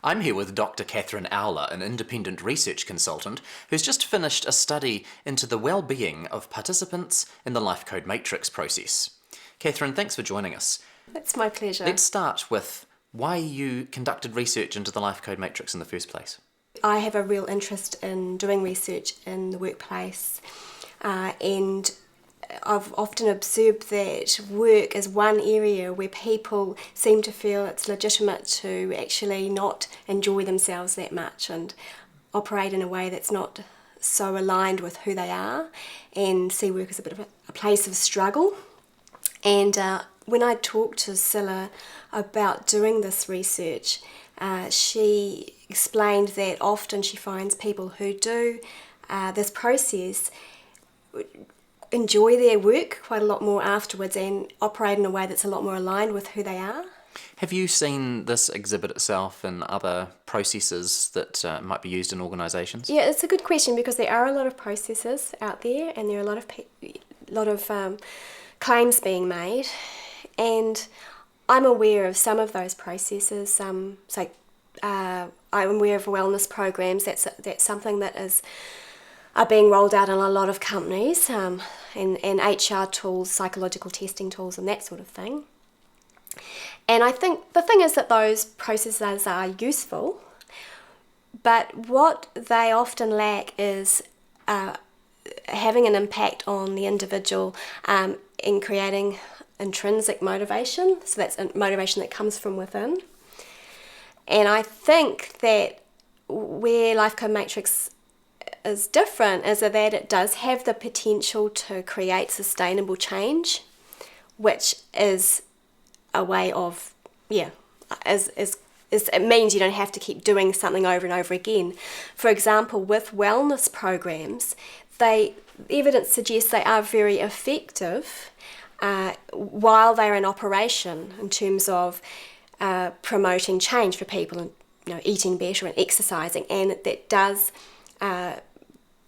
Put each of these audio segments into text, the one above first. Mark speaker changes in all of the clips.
Speaker 1: I'm here with Dr. Katherine, an independent research consultant who's just finished a study into the well-being of participants in the Life Code Matrix process. Katherine, thanks for joining us.
Speaker 2: It's my pleasure.
Speaker 1: Let's start with why you conducted research into the Life Code Matrix in the first place.
Speaker 2: I have a real interest in doing research in the workplace, and I've often observed that work is one area where people seem to feel it's legitimate to actually not enjoy themselves that much and operate in a way that's not so aligned with who they are, and see work as a bit of a place of struggle. And when I talked to Scylla about doing this research, she explained that often she finds people who do this process enjoy their work quite a lot more afterwards and operate in a way that's a lot more aligned with who they are.
Speaker 1: Have you seen this exhibit itself in other processes that might be used in organisations?
Speaker 2: Yeah, it's a good question because there are a lot of processes out there and there are a lot of claims being made, and I'm aware of some of those processes. I'm aware of wellness programs. That's something that are being rolled out in a lot of companies, and HR tools, psychological testing tools, and that sort of thing. And I think the thing is that those processes are useful, but what they often lack is having an impact on the individual in creating intrinsic motivation. So that's a motivation that comes from within. And I think that where Life Code Matrix is different is that it does have the potential to create sustainable change, which is a way of, it means you don't have to keep doing something over and over again. For example, with wellness programs, evidence suggests they are very effective while they're in operation in terms of promoting change for people and eating better and exercising, and that does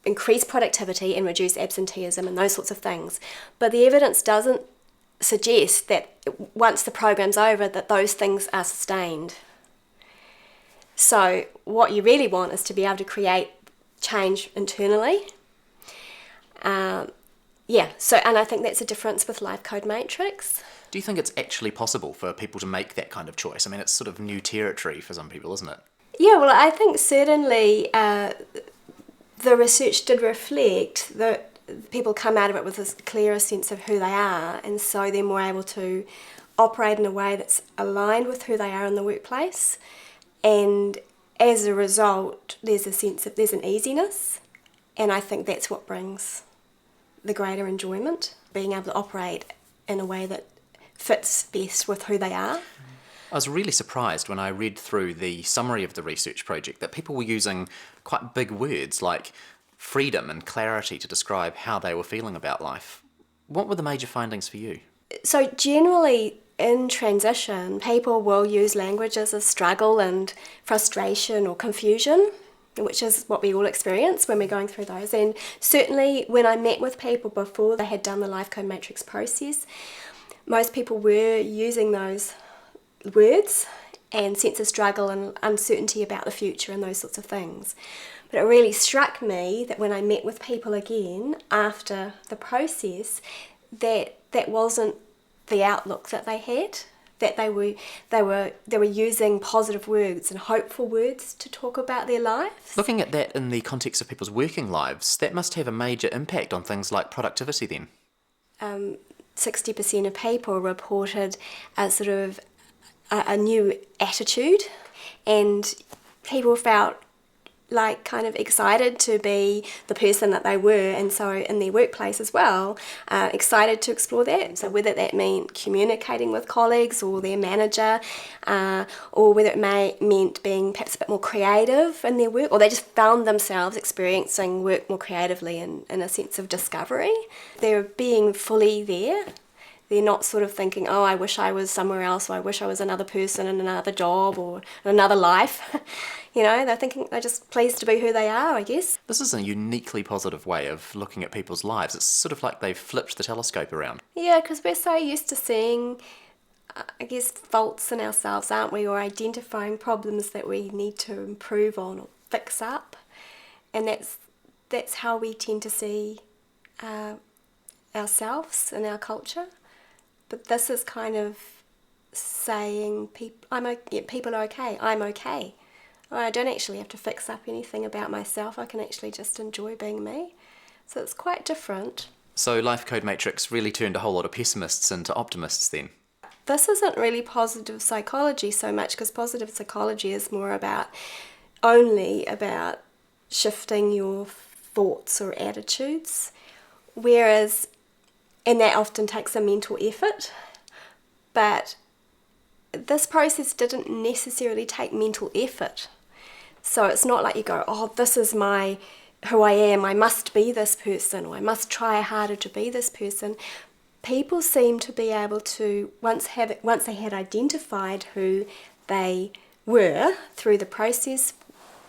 Speaker 2: increase productivity and reduce absenteeism and those sorts of things. But the evidence doesn't suggest that once the program's over that those things are sustained. So what you really want is to be able to create change internally. And I think that's a difference with Life Code Matrix.
Speaker 1: Do you think it's actually possible for people to make that kind of choice? I mean, it's sort of new territory for some people, isn't it?
Speaker 2: Yeah, well, I think certainly the research did reflect that people come out of it with a clearer sense of who they are, and so they're more able to operate in a way that's aligned with who they are in the workplace. And as a result, there's a sense of there's an easiness, and I think that's what brings the greater enjoyment, being able to operate in a way that fits best with who they are.
Speaker 1: I was really surprised when I read through the summary of the research project that people were using quite big words like freedom and clarity to describe how they were feeling about life. What were the major findings for you?
Speaker 2: So generally in transition, people will use languages of struggle and frustration or confusion, which is what we all experience when we're going through those. And certainly when I met with people before they had done the Life Code Matrix process, most people were using those words and sense of struggle and uncertainty about the future and those sorts of things. But it really struck me that when I met with people again after the process, that wasn't the outlook that they had, that they were using positive words and hopeful words to talk about their lives.
Speaker 1: Looking at that in the context of people's working lives, that must have a major impact on things like productivity then.
Speaker 2: 60% of people reported a new attitude, and people felt like kind of excited to be the person that they were, and so in their workplace as well, excited to explore that. So whether that meant communicating with colleagues or their manager, or whether it meant being perhaps a bit more creative in their work, or they just found themselves experiencing work more creatively and in a sense of discovery. They're being fully there. They're not sort of thinking, oh, I wish I was somewhere else, or I wish I was another person in another job or in another life. They're thinking they're just pleased to be who they are, I guess.
Speaker 1: This is a uniquely positive way of looking at people's lives. It's sort of like they've flipped the telescope around.
Speaker 2: Yeah, because we're so used to seeing I guess, faults in ourselves, aren't we? Or identifying problems that we need to improve on or fix up. And that's how we tend to see ourselves in our culture. But this is kind of saying people are okay, I'm okay. I don't actually have to fix up anything about myself. I can actually just enjoy being me. So it's quite different.
Speaker 1: So Life Code Matrix really turned a whole lot of pessimists into optimists then?
Speaker 2: This isn't really positive psychology so much, because positive psychology is more only about shifting your thoughts or attitudes, whereas, and that often takes a mental effort, but this process didn't necessarily take mental effort. So it's not like you go, oh, this is who I am, I must be this person, or I must try harder to be this person. People seem to be able to, once they had identified who they were through the process,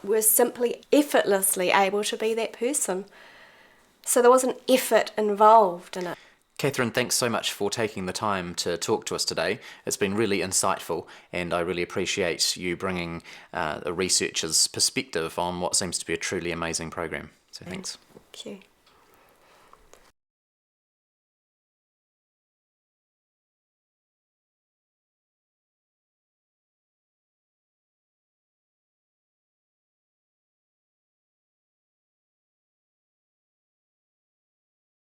Speaker 2: were simply effortlessly able to be that person. So there wasn't effort involved in it.
Speaker 1: Katherine, thanks so much for taking the time to talk to us today. It's been really insightful, and I really appreciate you bringing a researcher's perspective on what seems to be a truly amazing program. So thanks.
Speaker 2: Thank you.